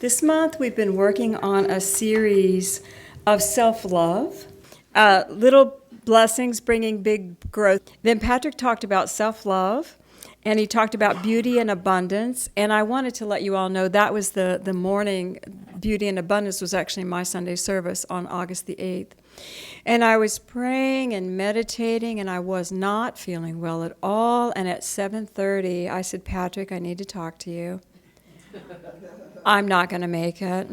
This month we've been working on a series of self-love, little blessings bringing big growth. Then Patrick talked about self-love, and he talked about beauty and abundance. And I wanted to let you all know that was the morning. Beauty and abundance was actually my Sunday service on August the 8th. And I was praying and meditating, and I was not feeling well at all. And at 7:30, I said, Patrick, I need to talk to you. I'm not going to make it.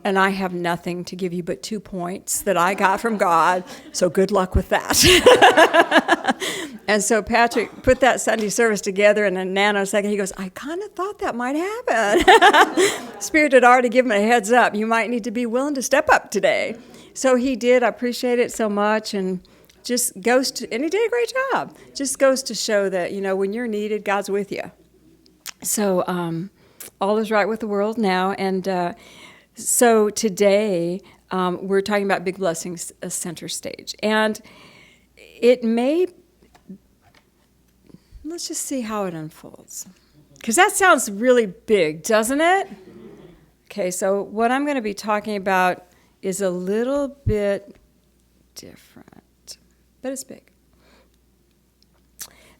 And I have nothing to give you but 2 points that I got from God. So good luck with that. And so Patrick put that Sunday service together in a nanosecond. He goes, I kind of thought that might happen. Spirit had already given him a heads up. You might need to be willing to step up today. So he did. I appreciate it so much. And just goes to, and he did a great job. Just goes to show that, when you're needed, God's with you. So all is right with the world now. And so today we're talking about Big Blessings Center Stage. And it may, let's just see how it unfolds. Because that sounds really big, doesn't it? Okay, so what I'm going to be talking about is a little bit different, but it's big.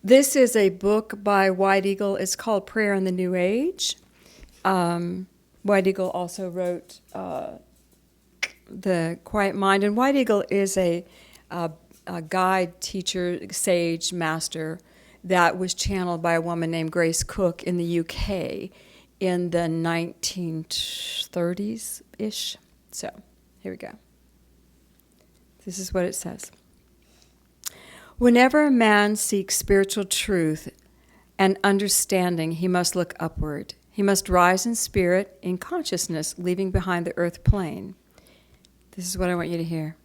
This is a book by White Eagle. It's called Prayer in the New Age. White Eagle also wrote The Quiet Mind. And White Eagle is a guide, teacher, sage, master that was channeled by a woman named Grace Cook in the UK in the 1930s-ish. So here we go. This is what it says. Whenever a man seeks spiritual truth and understanding, he must look upward. He must rise in spirit, in consciousness, leaving behind the earth plane. This is what I want you to hear.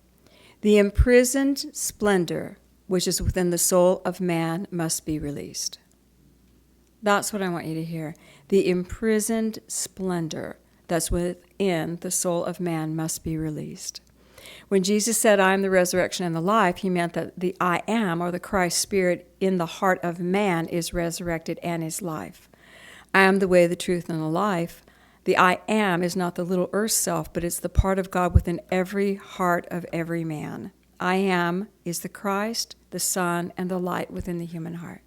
The imprisoned splendor which is within the soul of man must be released. That's what I want you to hear. The imprisoned splendor that's within the soul of man must be released. When Jesus said, I am the resurrection and the life, he meant that the I am, or the Christ Spirit in the heart of man, is resurrected and is life. I am the way, the truth, and the life. The I am is not the little earth self, but it's the part of God within every heart of every man. I am is the Christ, the Son, and the light within the human heart.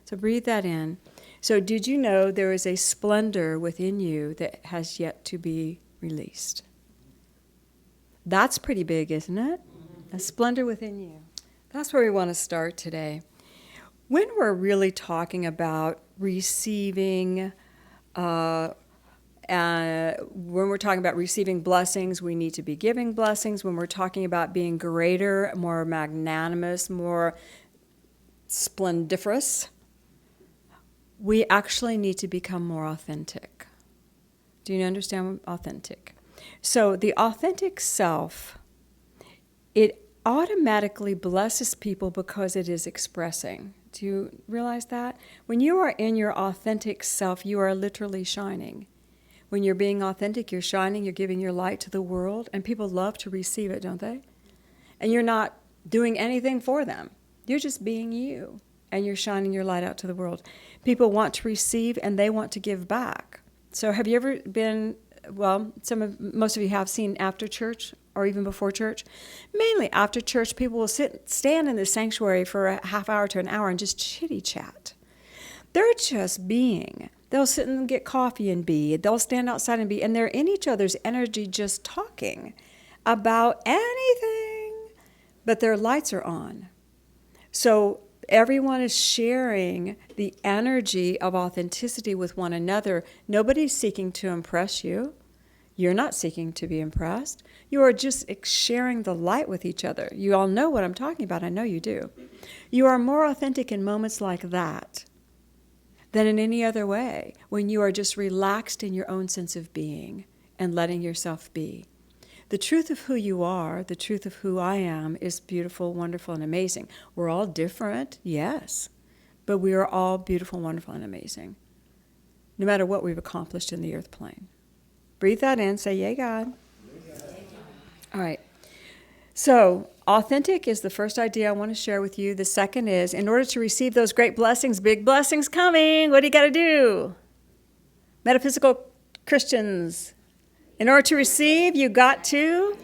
So breathe that in. So did you know there is a splendor within you that has yet to be released? That's pretty big, isn't it? A splendor within you. That's where we want to start today. When we're really talking about receiving, when we're talking about receiving blessings, we need to be giving blessings. When we're talking about being greater, more magnanimous, more splendiferous, we actually need to become more authentic. Do you understand authentic? So the authentic self, it automatically blesses people because it is expressing. Do you realize that? When you are in your authentic self, you are literally shining. When you're being authentic, you're shining, you're giving your light to the world, and people love to receive it, don't they? And you're not doing anything for them. You're just being you, and you're shining your light out to the world. People want to receive, and they want to give back. So have you ever been, most of you have seen after church or even before church? Mainly after church, people will stand in the sanctuary for a half hour to an hour and just chitty-chat. They're just being. They'll sit and get coffee and be. They'll stand outside and be. And they're in each other's energy just talking about anything. But their lights are on. So everyone is sharing the energy of authenticity with one another. Nobody's seeking to impress you. You're not seeking to be impressed. You are just sharing the light with each other. You all know what I'm talking about. I know you do. You are more authentic in moments like that than in any other way, when you are just relaxed in your own sense of being and letting yourself be. The truth of who you are, the truth of who I am, is beautiful, wonderful, and amazing. We're all different, yes, but we are all beautiful, wonderful, and amazing, no matter what we've accomplished in the earth plane. Breathe that in, say, yay, God. All right. So authentic is the first idea I want to share with you. The second is, in order to receive those great blessings, big blessings coming, what do you got to do? Metaphysical Christians, in order to receive, you got to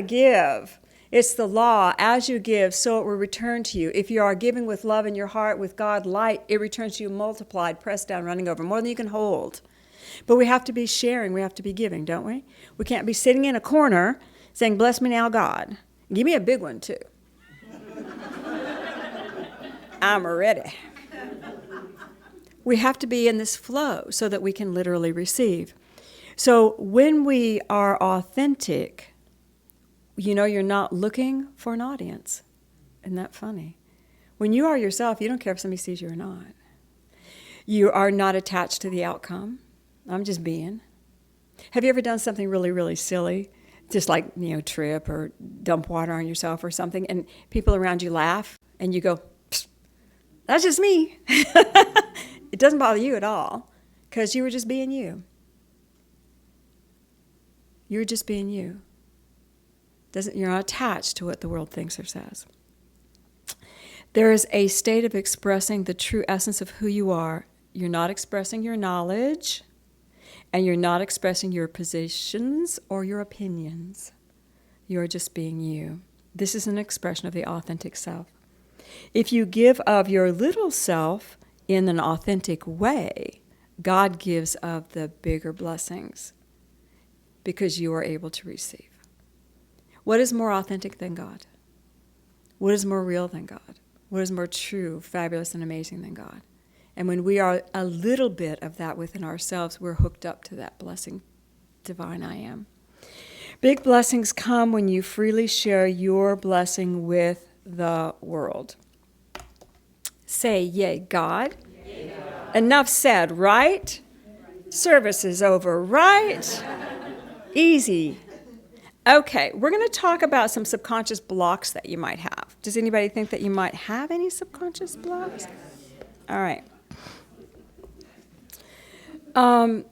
give. It's the law. As you give, so it will return to you. If you are giving with love in your heart, with God light, it returns to you multiplied, pressed down, running over, more than you can hold. But we have to be sharing. We have to be giving, don't we? We can't be sitting in a corner saying, bless me now, God. Give me a big one, too. I'm ready. We have to be in this flow so that we can literally receive. So when we are authentic, you're not looking for an audience. Isn't that funny? When you are yourself, you don't care if somebody sees you or not. You are not attached to the outcome. I'm just being. Have you ever done something really, really silly? Just like, trip or dump water on yourself or something, and people around you laugh, and you go, that's just me. It doesn't bother you at all, because you were just being you. You were just being you. You're not attached to what the world thinks or says. There is a state of expressing the true essence of who you are. You're not expressing your knowledge, and you're not expressing your positions or your opinions. You're just being you. This is an expression of the authentic self. If you give of your little self in an authentic way, God gives of the bigger blessings because you are able to receive. What is more authentic than God? What is more real than God? What is more true, fabulous, and amazing than God? And when we are a little bit of that within ourselves, we're hooked up to that blessing, divine I am. Big blessings come when you freely share your blessing with the world. Say, yay, God. Yay, God. Enough said, right? Service is over, right? Easy. Okay, we're going to talk about some subconscious blocks that you might have. Does anybody think that you might have any subconscious blocks? All right. I'm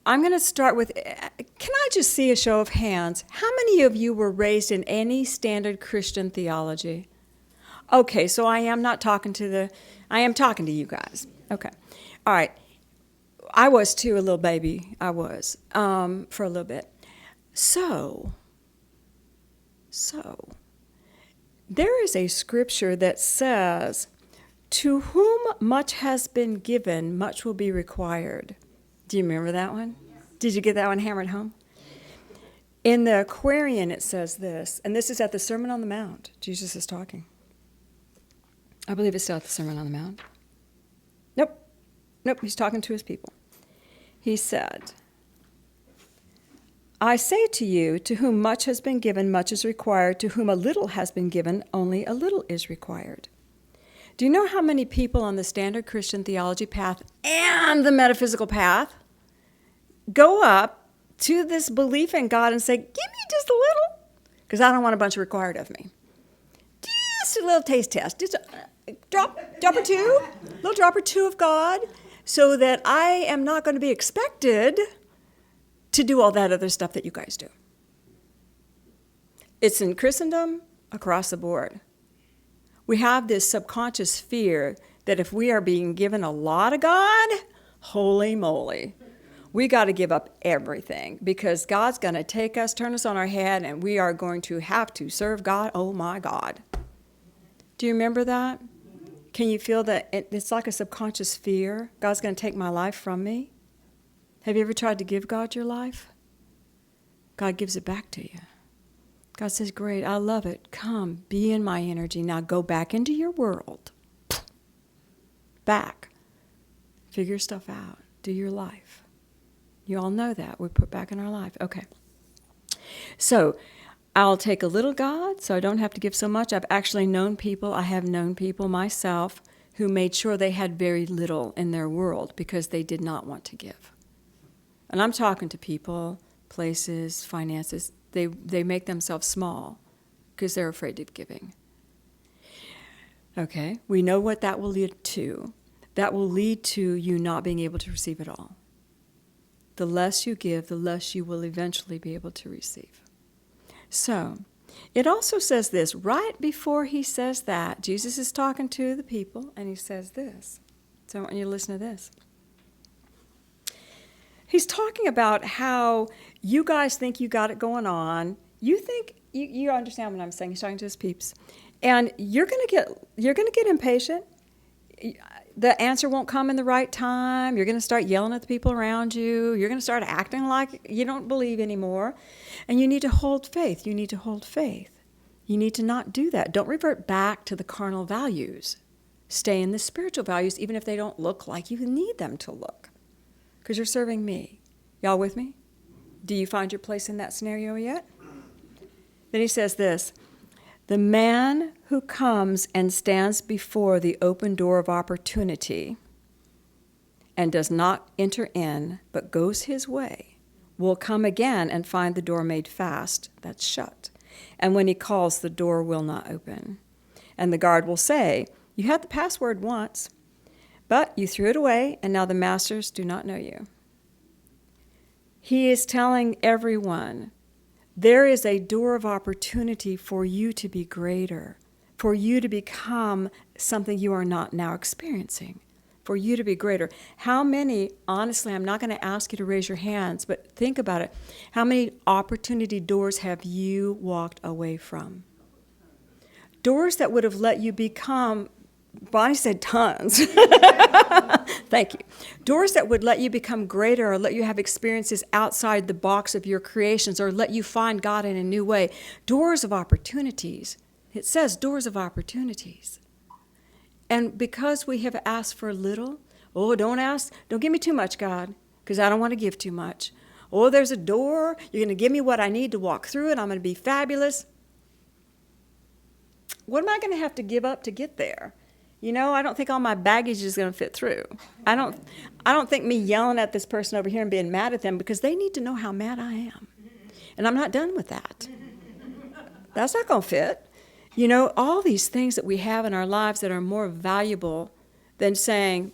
going to start with, can I just see a show of hands? How many of you were raised in any standard Christian theology? Okay, so I am talking to you guys. Okay. All right. I was too, a little baby. I was, for a little bit. So, there is a scripture that says, to whom much has been given, much will be required. Do you remember that one? Did you get that one hammered home? In the Aquarian, it says this, and this is at the Sermon on the Mount. Jesus is talking. I believe it's still at the Sermon on the Mount. Nope, he's talking to his people. He said, I say to you, to whom much has been given, much is required. To whom a little has been given, only a little is required. Do you know how many people on the standard Christian theology path and the metaphysical path go up to this belief in God and say, give me just a little, because I don't want a bunch required of me. Just a little taste test, just a drop or two, little drop or two of God, so that I am not going to be expected to do all that other stuff that you guys do. It's in Christendom across the board. We have this subconscious fear that if we are being given a lot of God, holy moly, we got to give up everything because God's going to take us, turn us on our head, and we are going to have to serve God. Oh my God. Do you remember that? Can you feel that it's like a subconscious fear? God's going to take my life from me. Have you ever tried to give God your life? God gives it back to you. God says, great, I love it. Come, be in my energy. Now go back into your world. Back. Figure stuff out. Do your life. You all know that. We put back in our life. Okay. So I'll take a little God, so I don't have to give so much. I have known people myself who made sure they had very little in their world because they did not want to give. And I'm talking to people, places, finances. They make themselves small because they're afraid of giving. Okay, we know what that will lead to. That will lead to you not being able to receive it all. The less you give, the less you will eventually be able to receive. So, it also says this, right before he says that, Jesus is talking to the people, and he says this. So I want you to listen to this. He's talking about how you guys think you got it going on. You think you understand what I'm saying. He's talking to his peeps. And you're gonna get impatient. The answer won't come in the right time. You're going to start yelling at the people around you. You're going to start acting like you don't believe anymore. And you need to hold faith. You need to hold faith. You need to not do that. Don't revert back to the carnal values. Stay in the spiritual values, even if they don't look like you need them to look. Because you're serving me. Y'all with me? Do you find your place in that scenario yet? Then he says this. The man who comes and stands before the open door of opportunity and does not enter in, but goes his way, will come again and find the door made fast, that's shut. And when he calls, the door will not open. And the guard will say, you had the password once, but you threw it away, and now the masters do not know you. He is telling everyone, there is a door of opportunity for you to be greater, for you to become something you are not now experiencing, for you to be greater. How many, honestly, I'm not going to ask you to raise your hands, but think about it. How many opportunity doors have you walked away from? Doors that would have let you become, Bonnie said tons. Thank you. Doors that would let you become greater or let you have experiences outside the box of your creations or let you find God in a new way. Doors of opportunities. It says doors of opportunities. And because we have asked for little, don't give me too much, God, because I don't want to give too much. There's a door. You're going to give me what I need to walk through it. I'm going to be fabulous. What am I going to have to give up to get there? I don't think all my baggage is going to fit through. I don't think me yelling at this person over here and being mad at them because they need to know how mad I am. And I'm not done with that. That's not going to fit. All these things that we have in our lives that are more valuable than saying,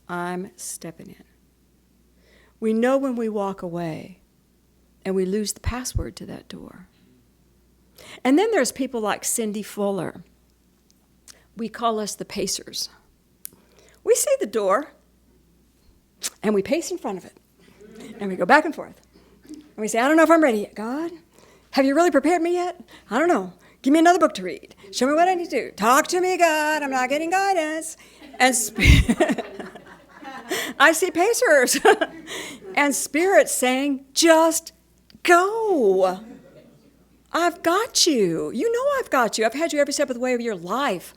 I'm stepping in. We know when we walk away and we lose the password to that door. And then there's people like Cindy Fuller. We call us the pacers. We see the door, and we pace in front of it, and we go back and forth. And we say, I don't know if I'm ready yet, God. Have you really prepared me yet? I don't know. Give me another book to read. Show me what I need to do. Talk to me, God. I'm not getting guidance. And I see pacers and spirits saying, just go. I've got you. You know I've got you. I've had you every step of the way of your life.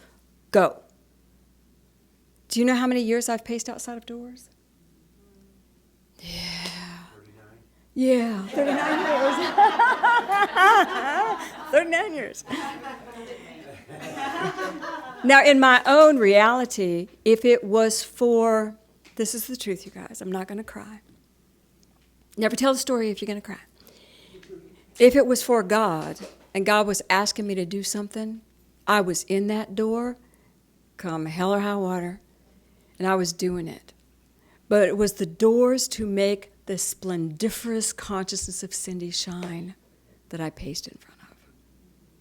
Go. Do you know how many years I've paced outside of doors? Yeah. 39? Yeah, 39 years. 39 years. Now, in my own reality, if it was for, this is the truth, you guys, I'm not going to cry. Never tell the story if you're going to cry. If it was for God, and God was asking me to do something, I was in that door, come hell or high water, and I was doing it. But it was the doors to make the splendiferous consciousness of Cindy shine that I paced in front of.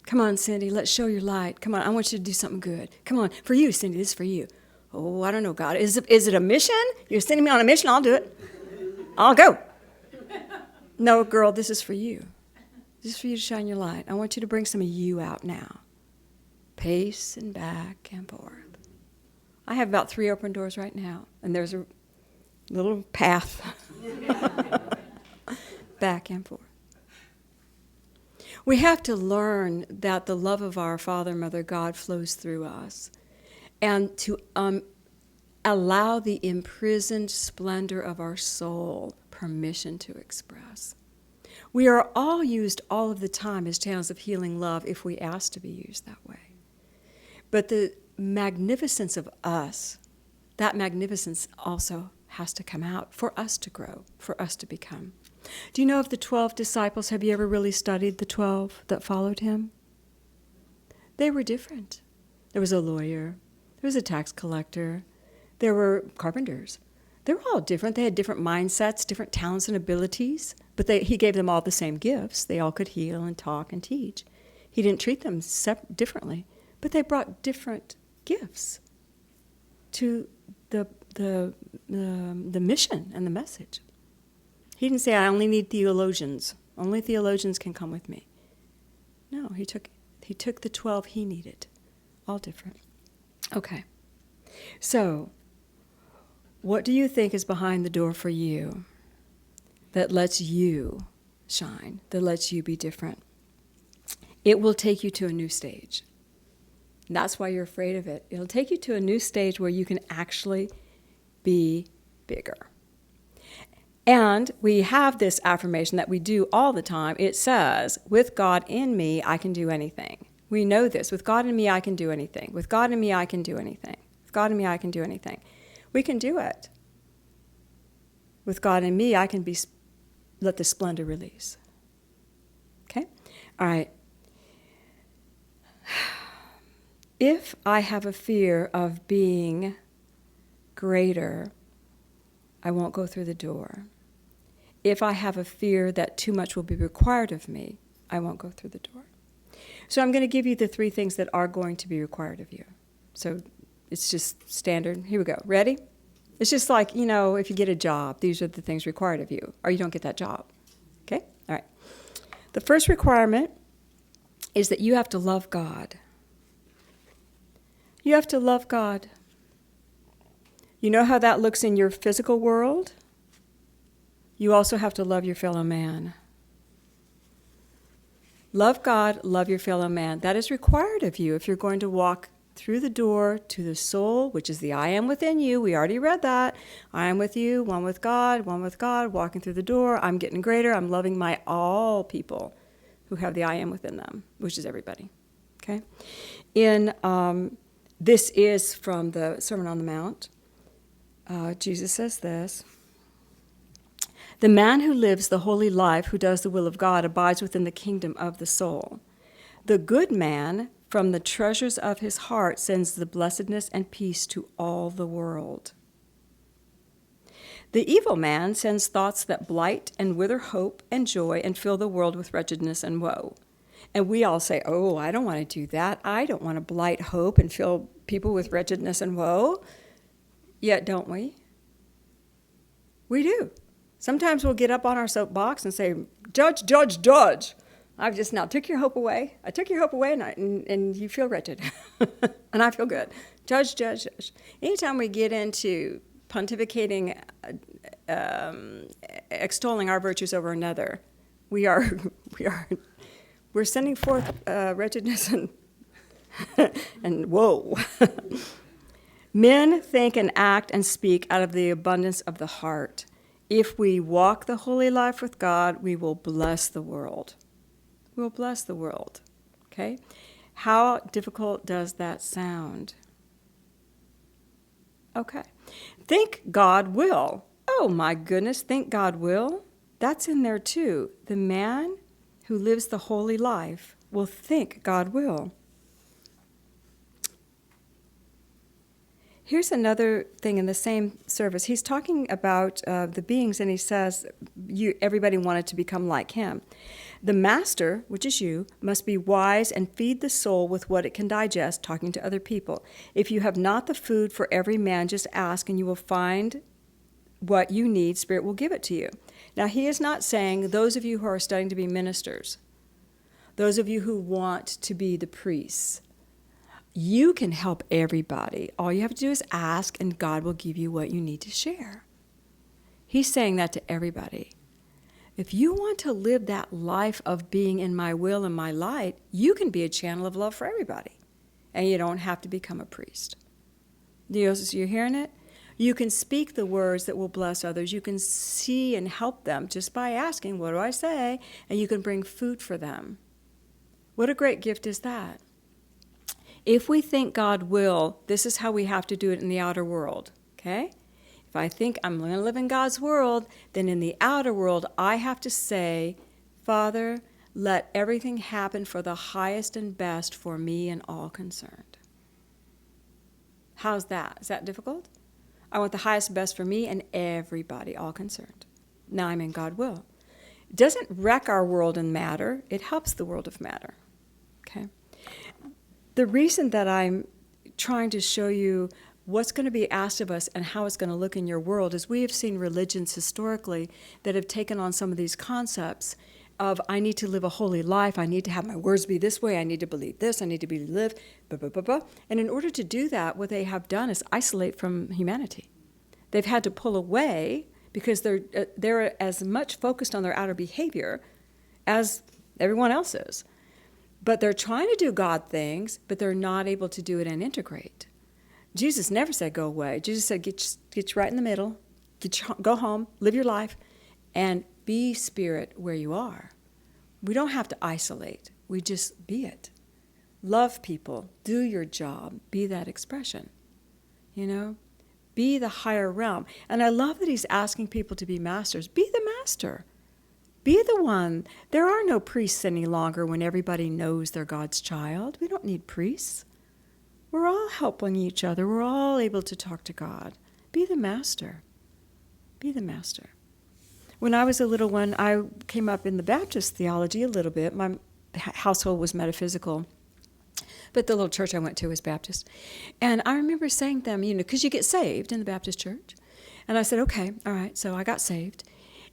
Come on, Cindy, let's show your light. Come on, I want you to do something good. Come on, for you, Cindy, this is for you. Oh, I don't know, God. Is it a mission? You're sending me on a mission? I'll do it. I'll go. No, girl, this is for you. This is for you to shine your light. I want you to bring some of you out now. Pacing back and forth. I have about 3 open doors right now, and there's a little path back and forth. We have to learn that the love of our Father, Mother, God flows through us, and to allow the imprisoned splendor of our soul permission to express. We are all used all of the time as channels of healing love if we ask to be used that way. But the magnificence of us, that magnificence also has to come out for us to grow, for us to become. Do you know of the 12 disciples? Have you ever really studied the 12 that followed him? They were different. There was a lawyer. There was a tax collector. There were carpenters. They were all different. They had different mindsets, different talents and abilities, but he gave them all the same gifts. They all could heal and talk and teach. He didn't treat them differently, but they brought different gifts to the mission and the message. He didn't say, I only need theologians. Only theologians can come with me. No, he took the 12 he needed. All different. Okay. So, what do you think is behind the door for you that lets you shine, that lets you be different? It will take you to a new stage. That's why you're afraid of it. It'll take you to a new stage where you can actually be bigger. And we have this affirmation that we do all the time. It says, with God in me, I can do anything. We know this. With God in me, I can do anything. With God in me, I can do anything. With God in me, I can do anything. We can do it. With God in me, I can let the splendor release. Okay? All right. If I have a fear of being greater, I won't go through the door. If I have a fear that too much will be required of me, I won't go through the door. So I'm going to give you the 3 things that are going to be required of you. So it's just standard. Here we go. Ready? It's just like, if you get a job, these are the things required of you, or you don't get that job. Okay? All right. The first requirement is that you have to love God. You have to love God. You know how that looks in your physical world? You also have to love your fellow man. Love God, love your fellow man. That is required of you if you're going to walk through the door to the soul, which is the I am within you. We already read that. I am with you, one with God, walking through the door. I'm getting greater. I'm loving my all people who have the I am within them, which is everybody. Okay? This is from the Sermon on the Mount. Jesus says this. The man who lives the holy life, who does the will of God, abides within the kingdom of the soul. The good man, from the treasures of his heart, sends the blessedness and peace to all the world. The evil man sends thoughts that blight and wither hope and joy and fill the world with wretchedness and woe. And we all say, oh, I don't want to do that. I don't want to blight hope and fill people with wretchedness and woe. Yet, don't we? We do. Sometimes we'll get up on our soapbox and say, judge, judge, judge. I've just now took your hope away. I took your hope away, and you feel wretched. And I feel good. Judge, judge, judge. Anytime we get into pontificating, extolling our virtues over another, we're sending forth wretchedness and woe. Men think and act and speak out of the abundance of the heart. If we walk the holy life with God, we will bless the world. We will bless the world. Okay? How difficult does that sound? Okay. Think God will. Oh my goodness, think God will? That's in there too. The man who lives the holy life will think God will. Here's another thing in the same service. He's talking about the beings, and he says everybody wanted to become like him. The master, which is you, must be wise and feed the soul with what it can digest, talking to other people. If you have not the food for every man, just ask, and you will find what you need. Spirit will give it to you. Now, he is not saying those of you who are studying to be ministers, those of you who want to be the priests, you can help everybody. All you have to do is ask, and God will give you what you need to share. He's saying that to everybody. If you want to live that life of being in my will and my light, you can be a channel of love for everybody. And you don't have to become a priest. You're hearing it? You can speak the words that will bless others. You can see and help them just by asking, what do I say? And you can bring food for them. What a great gift is that? If we think God will, this is how we have to do it in the outer world, okay? If I think I'm going to live in God's world, then in the outer world, I have to say, Father, let everything happen for the highest and best for me and all concerned. How's that? Is that difficult? I want the highest and best for me and everybody, all concerned. Now I'm in God's will. It doesn't wreck our world in matter. It helps the world of matter, okay? The reason that I'm trying to show you what's going to be asked of us and how it's going to look in your world is we have seen religions historically that have taken on some of these concepts of I need to live a holy life, I need to have my words be this way, I need to believe this, I need to believe, blah, blah, blah, blah. And in order to do that, what they have done is isolate from humanity. They've had to pull away because they're as much focused on their outer behavior as everyone else is. But they're trying to do God things, but they're not able to do it and integrate. Jesus never said go away. Jesus said get you right in the middle, go home, live your life, and be spirit where you are. We don't have to isolate. We just be it. Love people. Do your job. Be that expression. You know? Be the higher realm. And I love that he's asking people to be masters. Be the master. Be the one. There are no priests any longer when everybody knows they're God's child. We don't need priests. We're all helping each other. We're all able to talk to God. Be the master. Be the master. When I was a little one, I came up in the Baptist theology a little bit. My household was metaphysical, but the little church I went to was Baptist. And I remember saying to them, because you get saved in the Baptist church. And I said, okay, all right, so I got saved.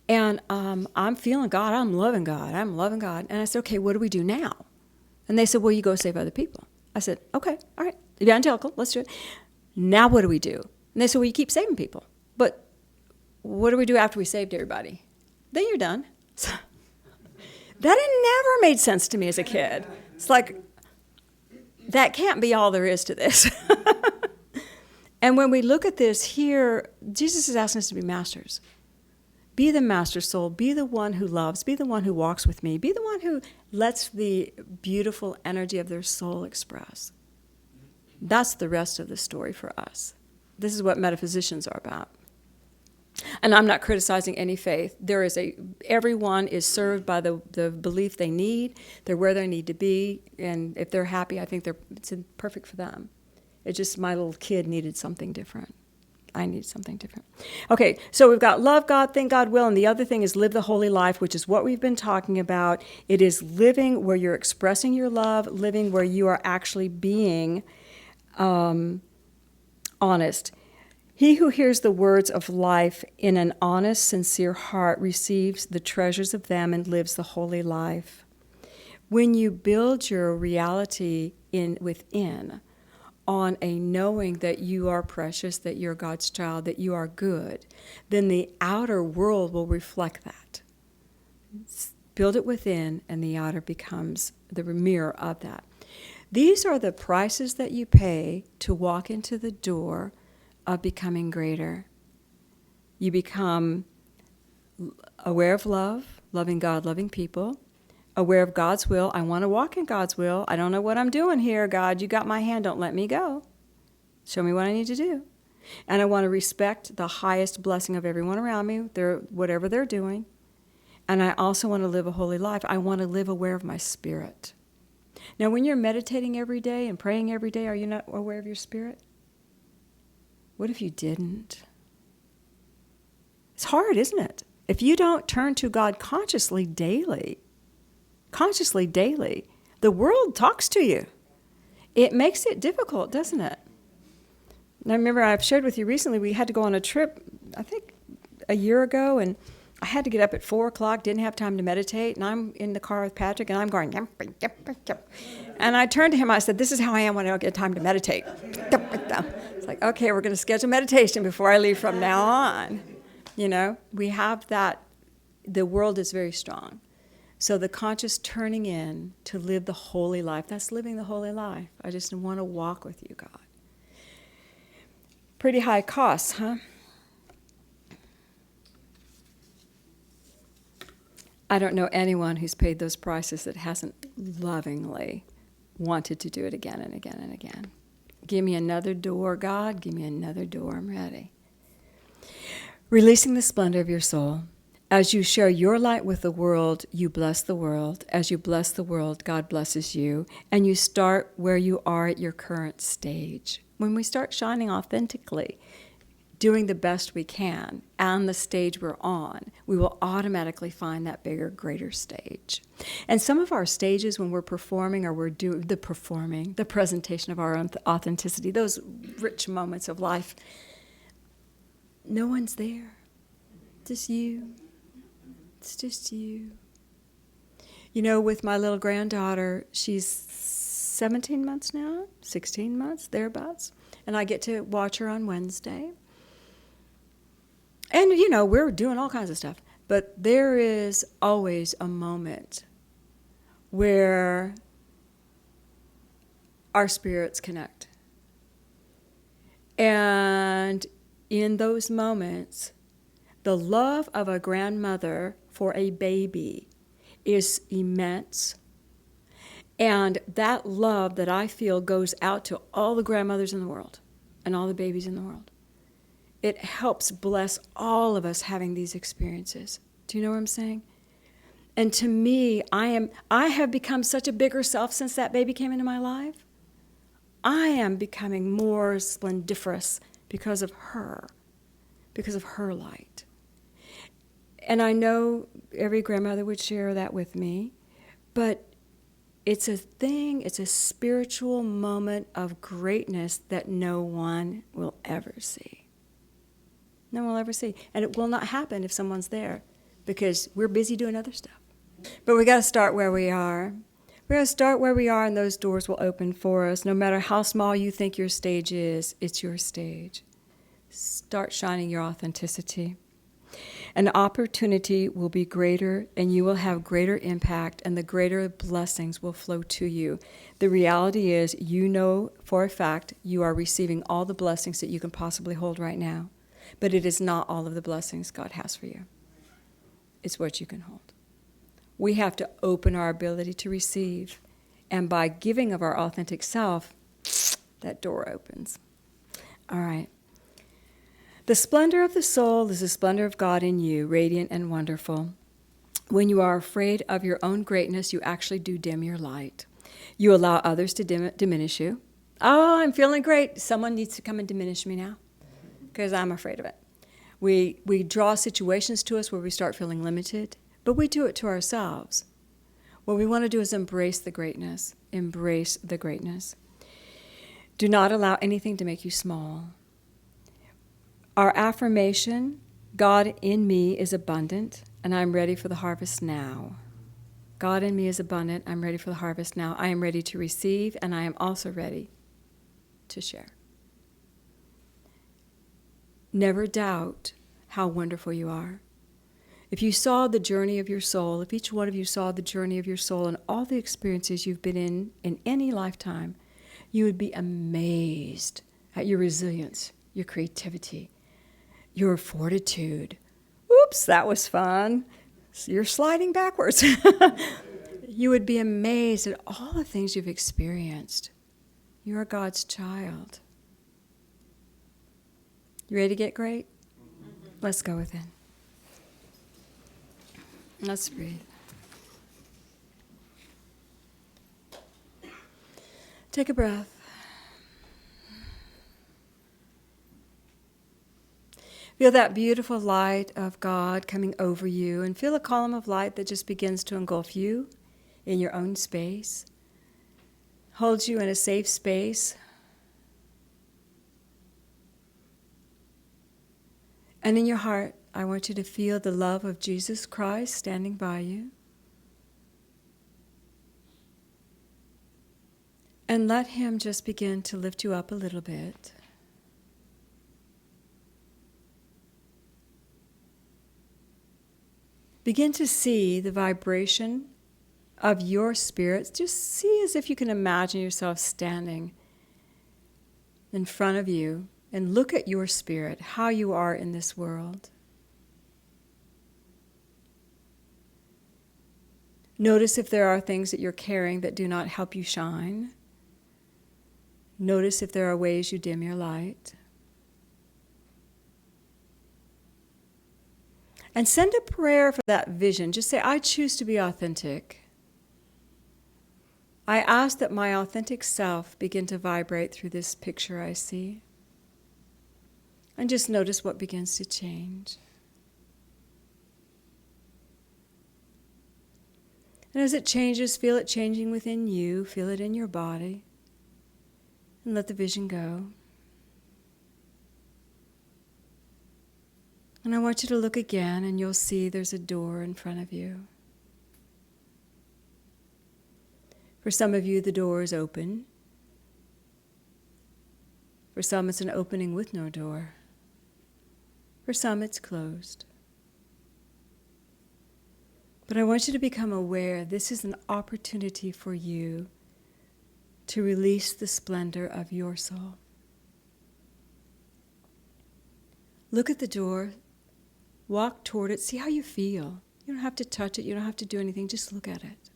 And I'm feeling God, I'm loving God. And I said, okay, what do we do now? And they said, well, you go save other people. I said, okay, all right, evangelical, let's do it. Now what do we do? And they said, well, you keep saving people. But what do we do after we saved everybody? Then you're done. So, that never made sense to me as a kid. It's like, that can't be all there is to this. And when we look at this here, Jesus is asking us to be masters. Be the master soul. Be the one who loves. Be the one who walks with me. Be the one who lets the beautiful energy of their soul express. That's the rest of the story for us. This is what metaphysicians are about. And I'm not criticizing any faith. Everyone is served by the belief they need. They're where they need to be. And if they're happy, I think it's perfect for them. It's just my little kid needed something different. I need something different. Okay, so we've got love God, think God will, and the other thing is live the holy life, which is what we've been talking about. It is living where you're expressing your love, living where you are actually being honest. He who hears the words of life in an honest, sincere heart receives the treasures of them and lives the holy life. When you build your reality within on a knowing that you are precious, that you're God's child, that you are good, then the outer world will reflect that. Build it within, and the outer becomes the mirror of that. These are the prices that you pay to walk into the door of becoming greater. You become aware of love, loving God, loving people, aware of God's will. I want to walk in God's will. I don't know what I'm doing here, God. You got my hand. Don't let me go. Show me what I need to do. And I want to respect the highest blessing of everyone around me, whatever they're doing. And I also want to live a holy life. I want to live aware of my spirit. Now, when you're meditating every day and praying every day, are you not aware of your spirit? What if you didn't? It's hard, isn't it? If you don't turn to God consciously daily, the world talks to you. It makes it difficult, doesn't it? And I remember I've shared with you recently, we had to go on a trip, I think a year ago, and I had to get up at 4 o'clock, didn't have time to meditate, and I'm in the car with Patrick, and I'm going, yep, yep, yep. And I turned to him, I said, this is how I am when I don't get time to meditate. It's like, okay, we're going to schedule meditation before I leave from now on. We have that. The world is very strong. So the conscious turning in to live the holy life, that's living the holy life. I just want to walk with you, God. Pretty high costs, huh? I don't know anyone who's paid those prices that hasn't lovingly wanted to do it again and again and again. Give me another door, God. Give me another door. I'm ready. Releasing the splendor of your soul. As you share your light with the world, you bless the world. As you bless the world, God blesses you. And you start where you are at your current stage. When we start shining authentically, doing the best we can on the stage we're on, we will automatically find that bigger, greater stage. And some of our stages when we're performing or we're doing the presentation of our own authenticity, those rich moments of life, no one's there. Just you. It's just you. You know, with my little granddaughter, she's 17 months now, 16 months, thereabouts. And I get to watch her on Wednesday. And, you know, we're doing all kinds of stuff. But there is always a moment where our spirits connect. And in those moments, the love of a grandmother for a baby is immense. And that love that I feel goes out to all the grandmothers in the world and all the babies in the world. It helps bless all of us having these experiences. Do you know what I'm saying? And to me, I have become such a bigger self since that baby came into my life. I am becoming more splendiferous because of her light. And I know every grandmother would share that with me, but it's a spiritual moment of greatness that no one will ever see. No one will ever see. And it will not happen if someone's there because we're busy doing other stuff. But we got to start where we are. We're going to start where we are and those doors will open for us. No matter how small you think your stage is, it's your stage. Start shining your authenticity. An opportunity will be greater and you will have greater impact and the greater blessings will flow to you. The reality is you know for a fact you are receiving all the blessings that you can possibly hold right now. But it is not all of the blessings God has for you. It's what you can hold. We have to open our ability to receive. And by giving of our authentic self, that door opens. All right. The splendor of the soul is the splendor of God in you, radiant and wonderful. When you are afraid of your own greatness, you actually do dim your light. You allow others to diminish you. Oh, I'm feeling great. Someone needs to come and diminish me now because I'm afraid of it. We draw situations to us where we start feeling limited, but we do it to ourselves. What we want to do is embrace the greatness. Embrace the greatness. Do not allow anything to make you small. Our affirmation, God in me is abundant, and I'm ready for the harvest now. God in me is abundant, I'm ready for the harvest now. I am ready to receive, and I am also ready to share. Never doubt how wonderful you are. If you saw the journey of your soul, if each one of you saw the journey of your soul and all the experiences you've been in any lifetime, you would be amazed at your resilience, your creativity, your fortitude. Oops, that was fun. You're sliding backwards. You would be amazed at all the things you've experienced. You are God's child. You ready to get great? Let's go within. Let's breathe. Take a breath. Feel that beautiful light of God coming over you, and feel a column of light that just begins to engulf you in your own space, holds you in a safe space. And in your heart, I want you to feel the love of Jesus Christ standing by you. And let him just begin to lift you up a little bit. Begin to see the vibration of your spirit. Just see as if you can imagine yourself standing in front of you and look at your spirit, how you are in this world. Notice if there are things that you're carrying that do not help you shine. Notice if there are ways you dim your light. And send a prayer for that vision. Just say, I choose to be authentic. I ask that my authentic self begin to vibrate through this picture I see. And just notice what begins to change. And as it changes, feel it changing within you, feel it in your body, and let the vision go. And I want you to look again, and you'll see there's a door in front of you. For some of you, the door is open. For some, it's an opening with no door. For some, it's closed. But I want you to become aware this is an opportunity for you to release the splendor of your soul. Look at the door, walk toward it, see how you feel. You don't have to touch it, you don't have to do anything, just look at it.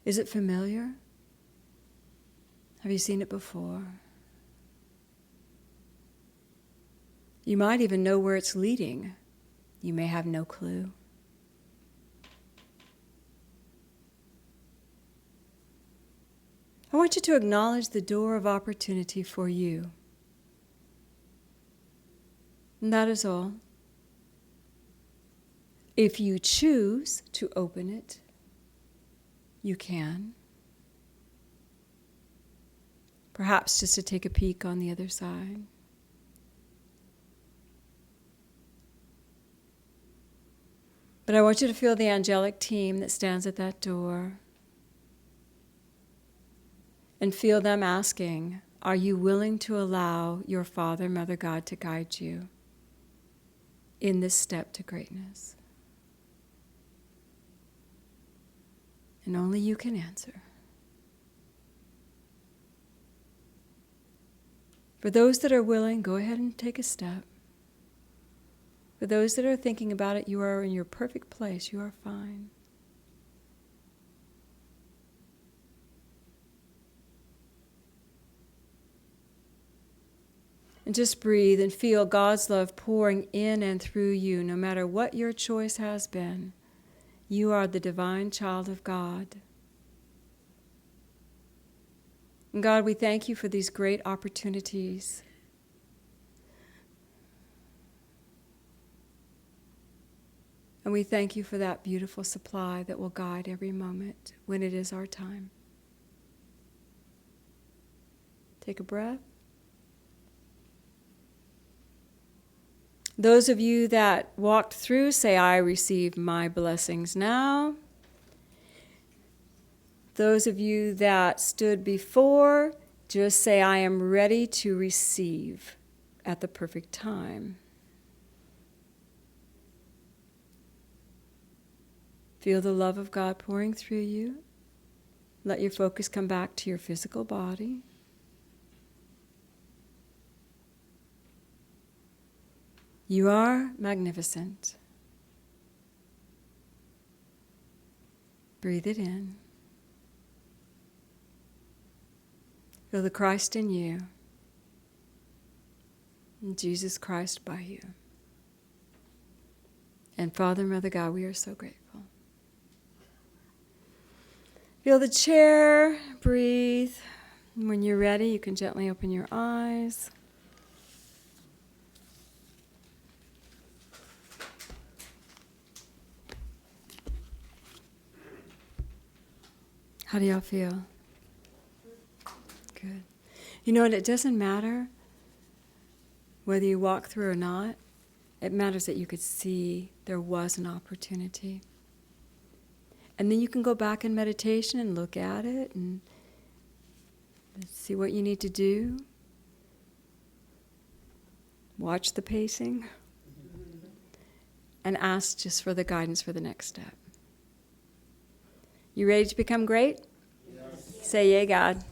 Is it familiar? Have you seen it before? You might even know where it's leading. You may have no clue. I want you to acknowledge the door of opportunity for you. And that is all. If you choose to open it, you can. Perhaps just to take a peek on the other side. But I want you to feel the angelic team that stands at that door. And feel them asking, are you willing to allow your Father, Mother God to guide you in this step to greatness? And only you can answer. For those that are willing, go ahead and take a step. For those that are thinking about it, you are in your perfect place. You are fine. And just breathe and feel God's love pouring in and through you, no matter what your choice has been. You are the divine child of God. And God, we thank you for these great opportunities. And we thank you for that beautiful supply that will guide every moment when it is our time. Take a breath. Those of you that walked through, say, I receive my blessings now. Those of you that stood before, just say, I am ready to receive at the perfect time. Feel the love of God pouring through you. Let your focus come back to your physical body. You are magnificent. Breathe it in. Feel the Christ in you, and Jesus Christ by you. And Father, Mother God, we are so grateful. Feel the chair, breathe. And when you're ready, you can gently open your eyes. How do y'all feel? Good. You know what? It doesn't matter whether you walk through or not. It matters that you could see there was an opportunity. And then you can go back in meditation and look at it and see what you need to do. Watch the pacing. And ask just for the guidance for the next step. You ready to become great? Yes. Say, yay, God.